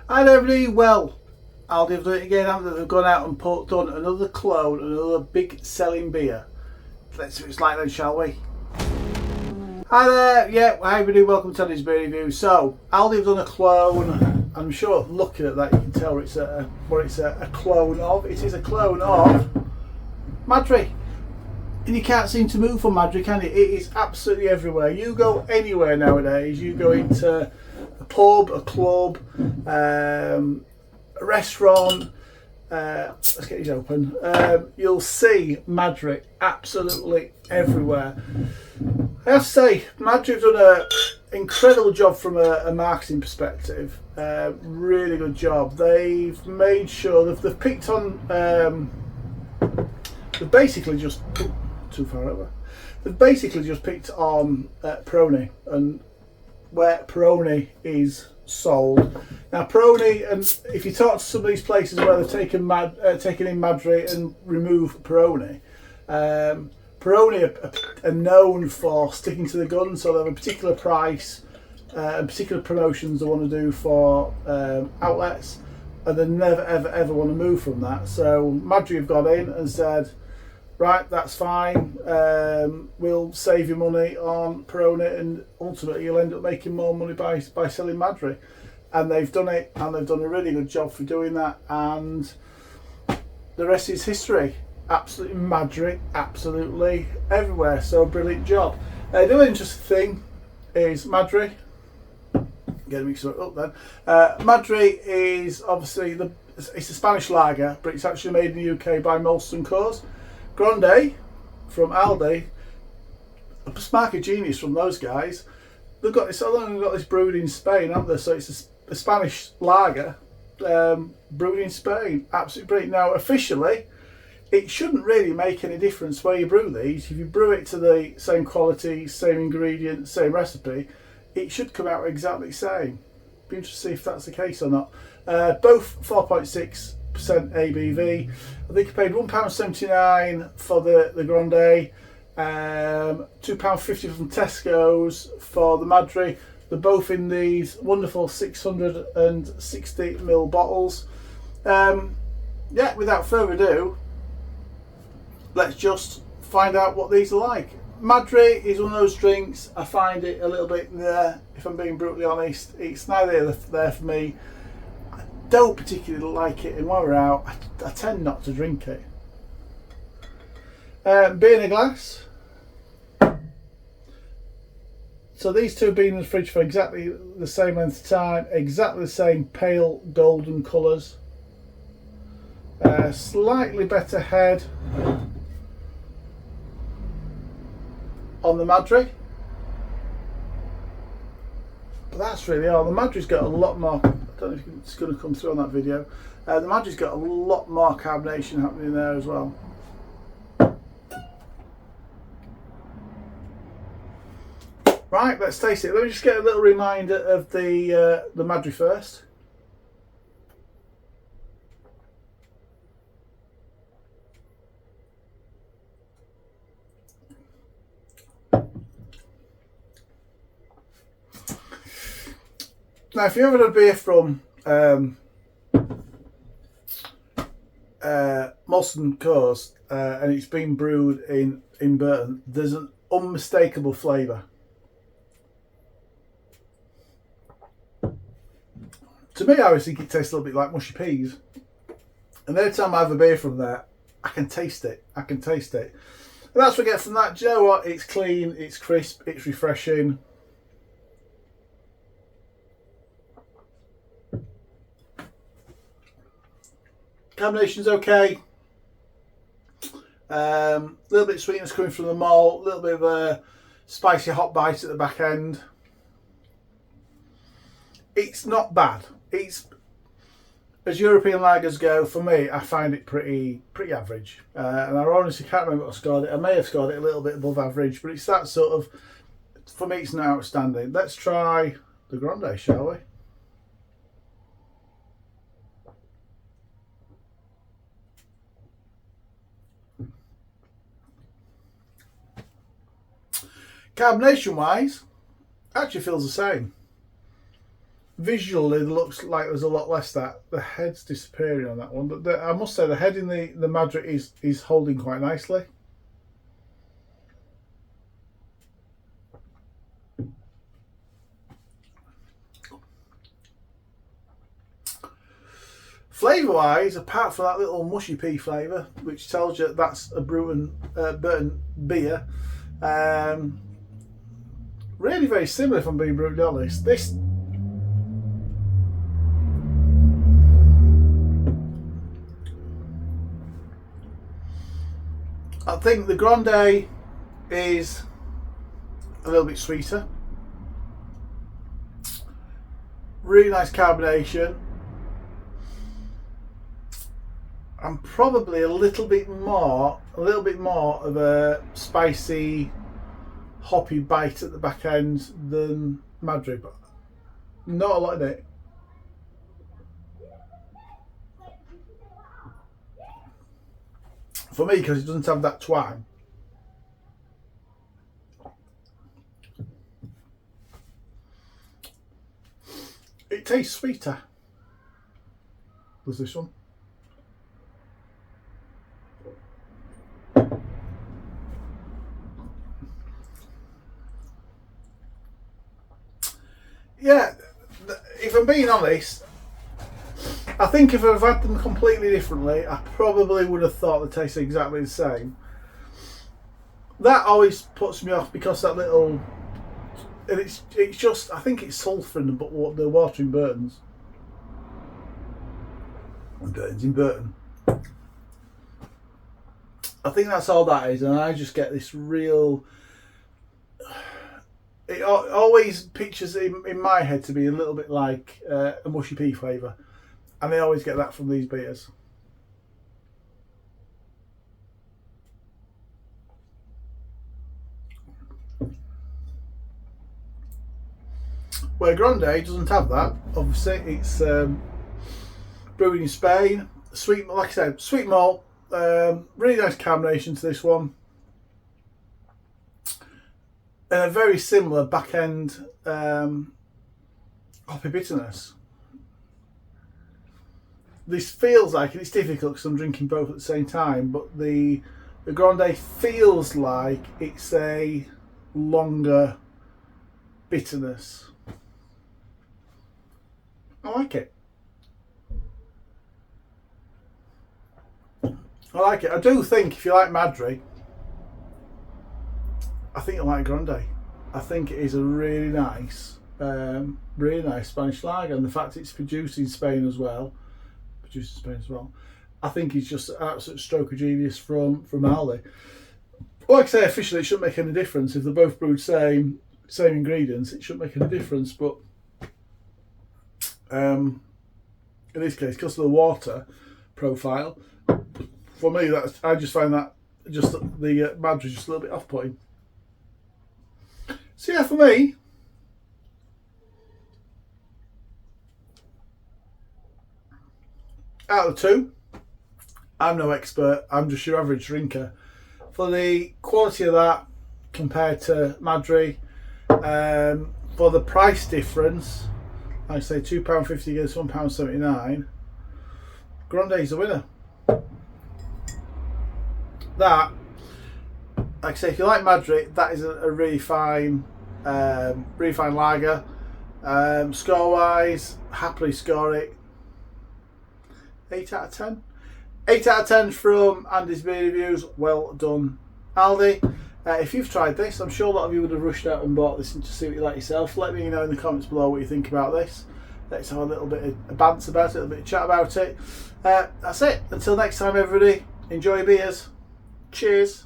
Hi everybody, well, Aldi have done it again, haven't they? They've gone out and done another clone, another big selling beer. Let's see what it's like then, shall we? Hi there, yeah, hi everybody, welcome to Tony's Beer Review. So, Aldi have done a clone. I'm sure looking at that you can tell what it's a clone of. It is a clone of Madri. And you can't seem to move from Madri, can you? It is absolutely everywhere. You go anywhere nowadays, you go into a pub, a club, a restaurant, let's get these open, you'll see Madri absolutely everywhere. I have to say, Madri have done an incredible job from a marketing perspective. Really good job. They've made sure they've picked on, they've basically just, too far over, they've basically just picked on Peroni and where Peroni is sold. Now Peroni, and if you talk to some of these places where they've taken in Madri and remove Peroni, Peroni are known for sticking to the gun, so they have a particular price and particular promotions they want to do for outlets, and they never ever want to move from that. So Madri have gone in and said, right, that's fine, we'll save you money on Peroni, and ultimately you'll end up making more money by selling Madri. And they've done it, and they've done a really good job for doing that, and the rest is history. Absolutely Madri, absolutely everywhere, so brilliant job. The other interesting thing is Madri, get me mixed up then, Madri is obviously, it's a Spanish lager, but it's actually made in the UK by Molson Coors. Grande from Aldi, a spark of genius from those guys. They've got this brewed in Spain, haven't they? So it's a Spanish lager brewed in Spain. Absolutely brilliant. Now officially, it shouldn't really make any difference where you brew these. If you brew it to the same quality, same ingredients, same recipe, it should come out exactly the same. Be interested to see if that's the case or not. Both 4.6% ABV. I think I paid £1.79 for the Grande, £2.50 from Tesco's for the Madri. They're both in these wonderful 660ml bottles. Yeah, without further ado, let's just find out what these are like. Madri is one of those drinks, I find it a little bit there, if I'm being brutally honest. It's neither there for me. Don't particularly like it, and while we're out, I tend not to drink it. Beer in a glass. So these two have been in the fridge for exactly the same length of time, exactly the same pale golden colours. Slightly better head on the Madri. But that's really all. The Madri's got a lot more, I don't know if it's going to come through on that video. The Madri's got a lot more carbonation happening there as well. Right, let's taste it. Let me just get a little reminder of the Madri first. Now, if you ever had a beer from Molson Coors and it's been brewed in Burton, there's an unmistakable flavour. To me, I always think it tastes a little bit like mushy peas. And every time I have a beer from there, I can taste it. I can taste it. And that's what I get from that. Do you know what? It's clean, it's crisp, it's refreshing. Combination's okay. Little bit of sweetness coming from the malt, a little bit of a spicy hot bite at the back end. It's not bad. It's, as European lagers go, for me, I find it pretty average. And I honestly can't remember what I scored it. I may have scored it a little bit above average, but it's that sort of, for me, it's not outstanding. Let's try the Grande, shall we? Carbonation wise, actually feels the same. visually it looks like there's a lot less that. The head's disappearing on that one, but I must say the head in the Madri is holding quite nicely. Flavour wise, apart from that little mushy pea flavour, which tells you that's a Burton beer, really very similar if I'm being brutally honest. This I think the Grande is a little bit sweeter, really nice carbonation. I'm probably a little bit more of a spicy, hoppy bite at the back end than Madri, but not a lot in it. For me, because it doesn't have that twang. It tastes sweeter. Was this one? Yeah, if I'm being honest, I think if I've had them completely differently, I probably would have thought they tasted exactly the same. That always puts me off because that little, and it's just, I think it's sulphur in the water in Burton's. In Burton. I think that's all that is, and I just get this real. It always pictures in my head to be a little bit like a mushy pea flavour, and I always get that from these beers. Where Grande doesn't have that. Obviously, it's brewed in Spain. Sweet, like I said, sweet malt. Really nice carbonation to this one. And a very similar back end hoppy bitterness. This feels like, and it's difficult because I'm drinking both at the same time, but the Grande feels like it's a longer bitterness. I like it. I like it. I do think if you like Madri, I think you'll like Grande. I think it is a really nice Spanish lager, and the fact it's produced in Spain as well, I think it's just an absolute stroke of genius from Aldi. Like I say, officially it shouldn't make any difference if they're both brewed same ingredients. It shouldn't make any difference, but in this case, because of the water profile, for me, I just find that just the Madri just a little bit off-putting. So yeah, for me, out of the two, I'm no expert. I'm just your average drinker. For the quality of that compared to Madri, for the price difference, I say £2.50 against £1.79. Grande is the winner. That, like I say, if you like Madri, that is a really fine lager. Score wise, happily score it 8 out of 10. 8 out of 10 from Andy's Beer Reviews. Well done, Aldi. If you've tried this, I'm sure a lot of you would have rushed out and bought this and to see what you like yourself. Let me know in the comments below what you think about this. Let's have a little bit of bants about it, a little bit of chat about it. That's it. Until next time, everybody, enjoy your beers. Cheers.